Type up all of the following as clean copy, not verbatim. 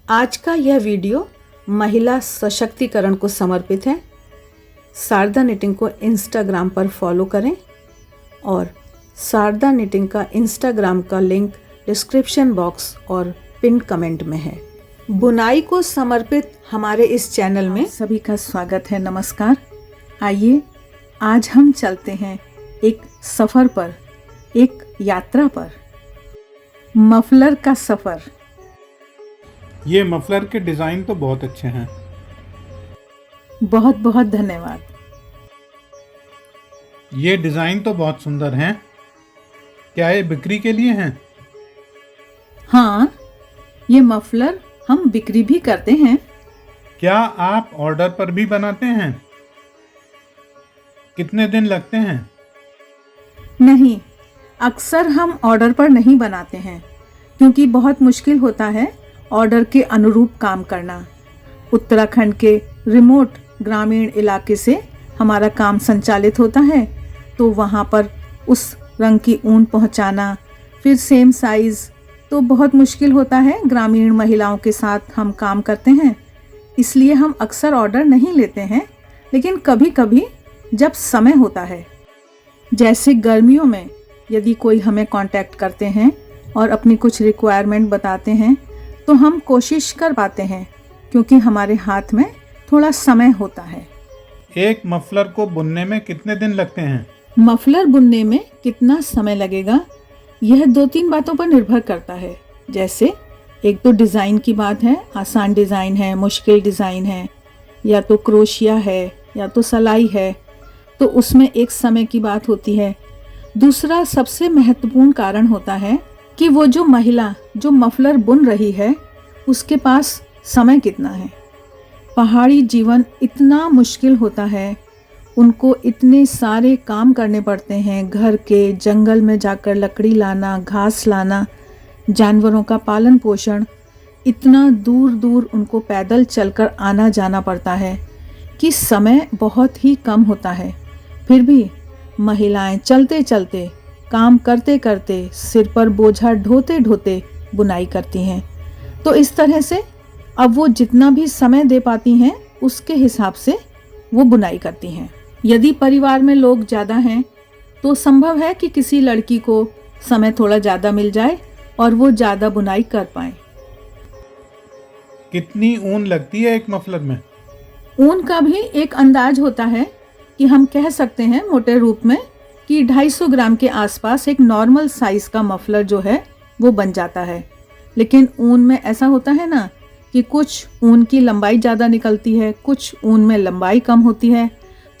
आज का यह वीडियो महिला सशक्तिकरण को समर्पित है। शारदा निटिंग को इंस्टाग्राम पर फॉलो करें और शारदा निटिंग का इंस्टाग्राम का लिंक डिस्क्रिप्शन बॉक्स और पिन कमेंट में है। बुनाई को समर्पित हमारे इस चैनल में सभी का स्वागत है। नमस्कार। आइए आज हम चलते हैं एक सफ़र पर, एक यात्रा पर। मफलर का सफ़र। ये मफलर के डिज़ाइन तो बहुत अच्छे हैं। बहुत बहुत धन्यवाद। ये डिज़ाइन तो बहुत सुंदर हैं। क्या ये बिक्री के लिए हैं? हाँ, ये मफलर हम बिक्री भी करते हैं। क्या आप ऑर्डर पर भी बनाते हैं? कितने दिन लगते हैं? नहीं, अक्सर हम ऑर्डर पर नहीं बनाते हैं क्योंकि बहुत मुश्किल होता है ऑर्डर के अनुरूप काम करना। उत्तराखंड के रिमोट ग्रामीण इलाके से हमारा काम संचालित होता है, तो वहाँ पर उस रंग की ऊन पहुँचाना, फिर सेम साइज़, तो बहुत मुश्किल होता है। ग्रामीण महिलाओं के साथ हम काम करते हैं, इसलिए हम अक्सर ऑर्डर नहीं लेते हैं। लेकिन कभी कभी जब समय होता है, जैसे गर्मियों में, यदि कोई हमें कांटेक्ट करते हैं और अपनी कुछ रिक्वायरमेंट बताते हैं तो हम कोशिश कर पाते हैं, क्योंकि हमारे हाथ में थोड़ा समय होता है। एक मफलर को बुनने में कितने दिन लगते हैं? मफलर बुनने में कितना समय लगेगा, यह 2-3 बातों पर निर्भर करता है। जैसे एक तो डिज़ाइन की बात है, आसान डिज़ाइन है, मुश्किल डिज़ाइन है, या तो क्रोशिया है या तो सलाई है, तो उसमें एक समय की बात होती है। दूसरा सबसे महत्वपूर्ण कारण होता है कि वो जो महिला जो मफलर बुन रही है उसके पास समय कितना है। पहाड़ी जीवन इतना मुश्किल होता है, उनको इतने सारे काम करने पड़ते हैं, घर के, जंगल में जाकर लकड़ी लाना, घास लाना, जानवरों का पालन पोषण, इतना दूर दूर उनको पैदल चलकर आना जाना पड़ता है कि समय बहुत ही कम होता है। फिर भी महिलाएं चलते चलते, काम करते करते, सिर पर बोझा ढोते ढोते बुनाई करती हैं। तो इस तरह से अब वो जितना भी समय दे पाती हैं उसके हिसाब से वो बुनाई करती हैं। यदि परिवार में लोग ज़्यादा हैं तो संभव है कि किसी लड़की को समय थोड़ा ज़्यादा मिल जाए और वो ज़्यादा बुनाई कर पाए। कितनी ऊन लगती है एक मफलर में? ऊन का भी एक अंदाज होता है कि हम कह सकते हैं मोटे रूप में कि 250 ग्राम के आसपास एक नॉर्मल साइज का मफलर जो है वो बन जाता है। लेकिन ऊन में ऐसा होता है ना कि कुछ ऊन की लंबाई ज़्यादा निकलती है, कुछ ऊन में लंबाई कम होती है,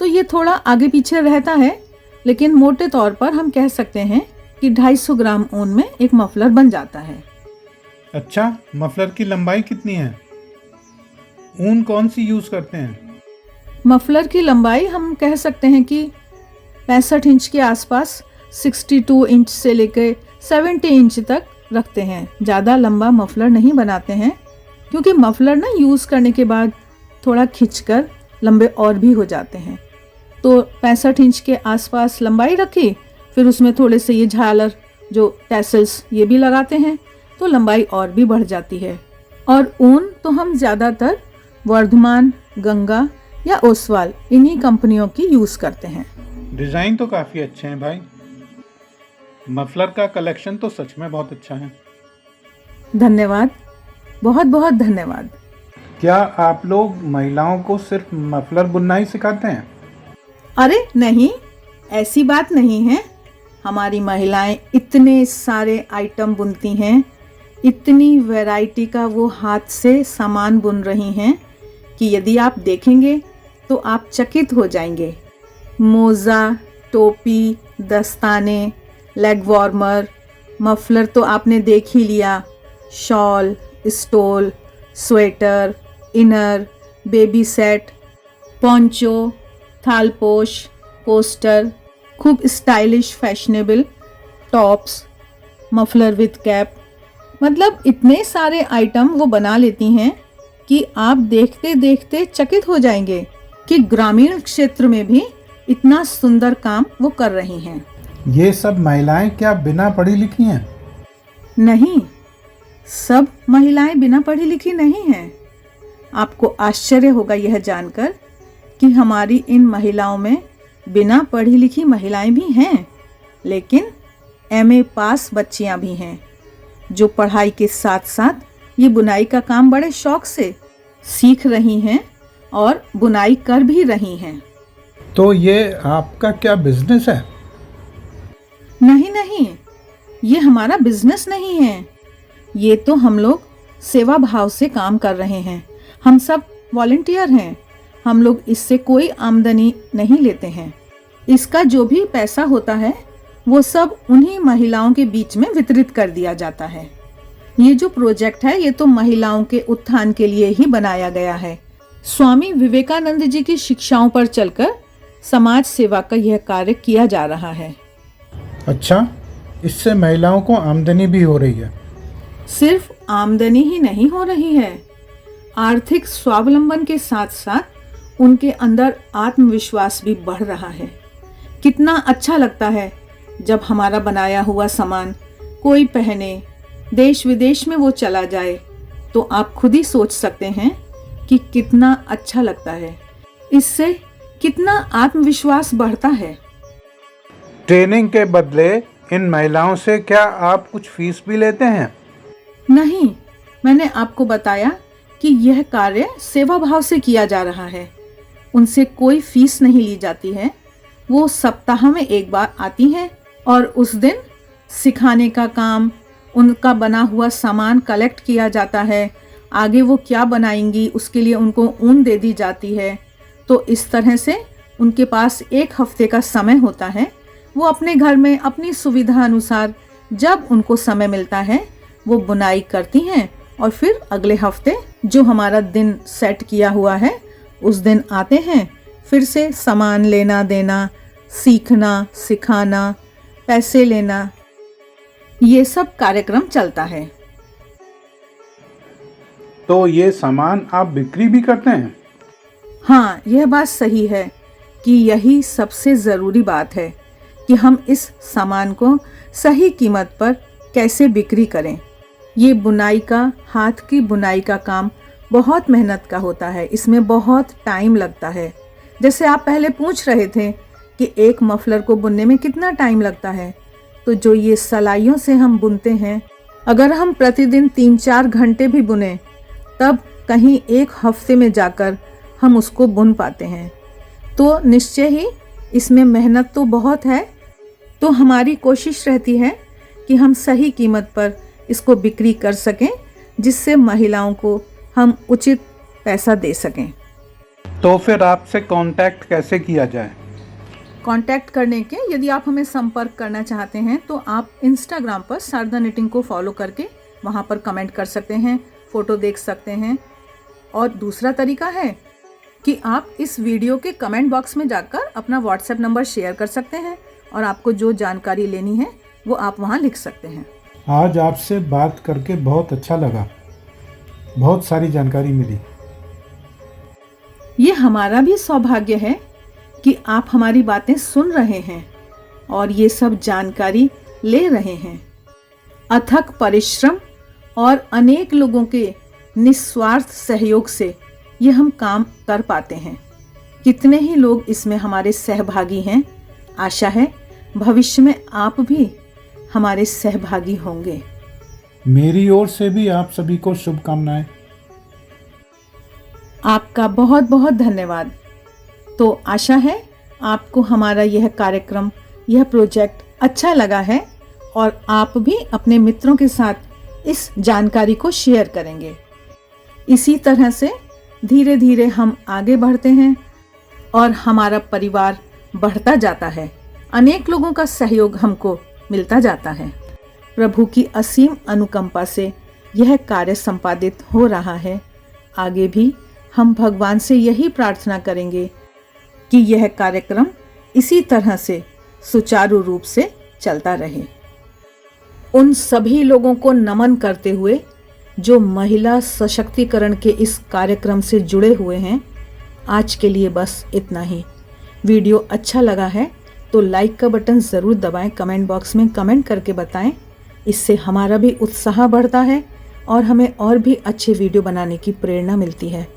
तो ये थोड़ा आगे पीछे रहता है। लेकिन मोटे तौर पर हम कह सकते हैं कि 250 ग्राम ऊन में एक मफलर बन जाता है। अच्छा, मफलर की लंबाई कितनी है? ऊन कौन सी यूज़ करते हैं? मफलर की लंबाई हम कह सकते हैं कि 65 इंच के आसपास, 62 इंच से लेकर 70 इंच तक रखते हैं। ज़्यादा लंबा मफलर नहीं बनाते हैं क्योंकि मफलर ना यूज़ करने के बाद थोड़ा खिंचकर लंबे और भी हो जाते हैं। तो 65 इंच के आसपास लंबाई रखी, फिर उसमें थोड़े से ये झालर जो टैसल्स ये भी लगाते हैं, तो लंबाई और भी बढ़ जाती है। और ऊन तो हम ज़्यादातर वर्धमान, गंगा या ओसवाल, इन्हीं कंपनियों की यूज़ करते हैं। डिज़ाइन तो काफ़ी अच्छे हैं भाई। मफलर का कलेक्शन तो सच में बहुत अच्छा है। धन्यवाद, बहुत बहुत धन्यवाद। क्या आप लोग महिलाओं को सिर्फ मफलर बुनाई सिखाते हैं? अरे नहीं, ऐसी बात नहीं है। हमारी महिलाएं इतने सारे आइटम बुनती हैं, इतनी वैरायटी का वो हाथ से सामान बुन रही हैं कि यदि आप देखेंगे तो आप चकित हो जाएंगे। मोज़ा, टोपी, दस्ताने, लेग वार्मर, मफलर तो आपने देख ही लिया, shawl, stole, sweater, inner, baby set, poncho, थालपोश, पोस्टर, खूब stylish fashionable tops, muffler with cap, मतलब इतने सारे आइटम वो बना लेती हैं कि आप देखते देखते चकित हो जाएंगे कि ग्रामीण क्षेत्र में भी इतना सुंदर काम वो कर रही हैं। ये सब महिलाएं क्या बिना पढ़ी लिखी हैं? नहीं, सब महिलाएं बिना पढ़ी लिखी नहीं हैं। आपको आश्चर्य होगा यह जानकर कि हमारी इन महिलाओं में बिना पढ़ी लिखी महिलाएं भी हैं, लेकिन एमए पास बच्चियां भी हैं जो पढ़ाई के साथ साथ ये बुनाई का काम बड़े शौक से सीख रही हैं और बुनाई कर भी रही हैं। तो ये आपका क्या बिजनेस है? नहीं, ये हमारा बिजनेस नहीं है। ये तो हम लोग सेवा भाव से काम कर रहे हैं। हम सब वॉलंटियर हैं। हम लोग इससे कोई आमदनी नहीं लेते हैं। इसका जो भी पैसा होता है वो सब उन्हीं महिलाओं के बीच में वितरित कर दिया जाता है। ये जो प्रोजेक्ट है ये तो महिलाओं के उत्थान के लिए ही बनाया गया है। स्वामी विवेकानंद जी की शिक्षाओं पर चलकर समाज सेवा का यह कार्य किया जा रहा है। अच्छा, इससे महिलाओं को आमदनी भी हो रही है? सिर्फ आमदनी ही नहीं हो रही है, आर्थिक स्वावलंबन के साथ साथ उनके अंदर आत्मविश्वास भी बढ़ रहा है। कितना अच्छा लगता है जब हमारा बनाया हुआ सामान कोई पहने, देश विदेश में वो चला जाए, तो आप खुद ही सोच सकते हैं कि कितना अच्छा लगता है। इससे कितना आत्मविश्वास बढ़ता है। ट्रेनिंग के बदले इन महिलाओं से क्या आप कुछ फीस भी लेते हैं? नहीं, मैंने आपको बताया कि यह कार्य सेवा भाव से किया जा रहा है। उनसे कोई फीस नहीं ली जाती है। वो सप्ताह में एक बार आती हैं और उस दिन सिखाने का काम, उनका बना हुआ सामान कलेक्ट किया जाता है। आगे वो क्या बनाएंगी उसके लिए उनको ऊन दे दी जाती है। तो इस तरह से उनके पास एक हफ्ते का समय होता है। वो अपने घर में अपनी सुविधा अनुसार जब उनको समय मिलता है वो बुनाई करती हैं और फिर अगले हफ्ते जो हमारा दिन सेट किया हुआ है उस दिन आते हैं। फिर से सामान लेना देना, सीखना, सिखाना, पैसे लेना, ये सब कार्यक्रम चलता है। तो ये सामान आप बिक्री भी करते हैं? हाँ, यह बात सही है कि यही सबसे ज़रूरी बात है कि हम इस सामान को सही कीमत पर कैसे बिक्री करें। ये बुनाई का, हाथ की बुनाई का काम बहुत मेहनत का होता है। इसमें बहुत टाइम लगता है। जैसे आप पहले पूछ रहे थे कि एक मफलर को बुनने में कितना टाइम लगता है, तो जो ये सलाइयों से हम बुनते हैं, अगर हम प्रतिदिन 3-4 घंटे भी बुने तब कहीं एक हफ्ते में जाकर हम उसको बुन पाते हैं। तो निश्चय ही इसमें मेहनत तो बहुत है। तो हमारी कोशिश रहती है कि हम सही कीमत पर इसको बिक्री कर सकें, जिससे महिलाओं को हम उचित पैसा दे सकें। तो फिर आपसे कांटेक्ट कैसे किया जाए? कांटेक्ट करने के, यदि आप हमें संपर्क करना चाहते हैं तो आप इंस्टाग्राम पर शारदा निटिंग को फॉलो करके वहां पर कमेंट कर सकते हैं, फ़ोटो देख सकते हैं। और दूसरा तरीका है कि आप इस वीडियो के कमेंट बॉक्स में जाकर अपना व्हाट्सएप नंबर शेयर कर सकते हैं और आपको जो जानकारी लेनी है वो आप वहाँ लिख सकते हैं। आज आपसे बात करके बहुत अच्छा लगा, बहुत सारी जानकारी मिली। ये हमारा भी सौभाग्य है कि आप हमारी बातें सुन रहे हैं और ये सब जानकारी ले रहे हैं। अथक परिश्रम और अनेक लोगों के निस्वार्थ सहयोग से ये हम काम कर पाते हैं। कितने ही लोग इसमें हमारे सहभागी हैं। आशा है भविष्य में आप भी हमारे सहभागी होंगे। मेरी ओर से भी आप सभी को शुभकामनाएं। आपका बहुत बहुत धन्यवाद। तो आशा है आपको हमारा यह कार्यक्रम, यह प्रोजेक्ट अच्छा लगा है और आप भी अपने मित्रों के साथ इस जानकारी को शेयर करेंगे। इसी तरह से धीरे धीरे हम आगे बढ़ते हैं और हमारा परिवार बढ़ता जाता है। अनेक लोगों का सहयोग हमको मिलता जाता है। प्रभु की असीम अनुकंपा से यह कार्य संपादित हो रहा है। आगे भी हम भगवान से यही प्रार्थना करेंगे कि यह कार्यक्रम इसी तरह से सुचारू रूप से चलता रहे। उन सभी लोगों को नमन करते हुए जो महिला सशक्तिकरण के इस कार्यक्रम से जुड़े हुए हैं, आज के लिए बस इतना ही। वीडियो अच्छा लगा है तो लाइक का बटन ज़रूर दबाएं, कमेंट बॉक्स में कमेंट करके बताएं। इससे हमारा भी उत्साह बढ़ता है और हमें और भी अच्छे वीडियो बनाने की प्रेरणा मिलती है।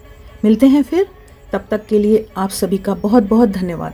मिलते हैं फिर, तब तक के लिए आप सभी का बहुत बहुत धन्यवाद।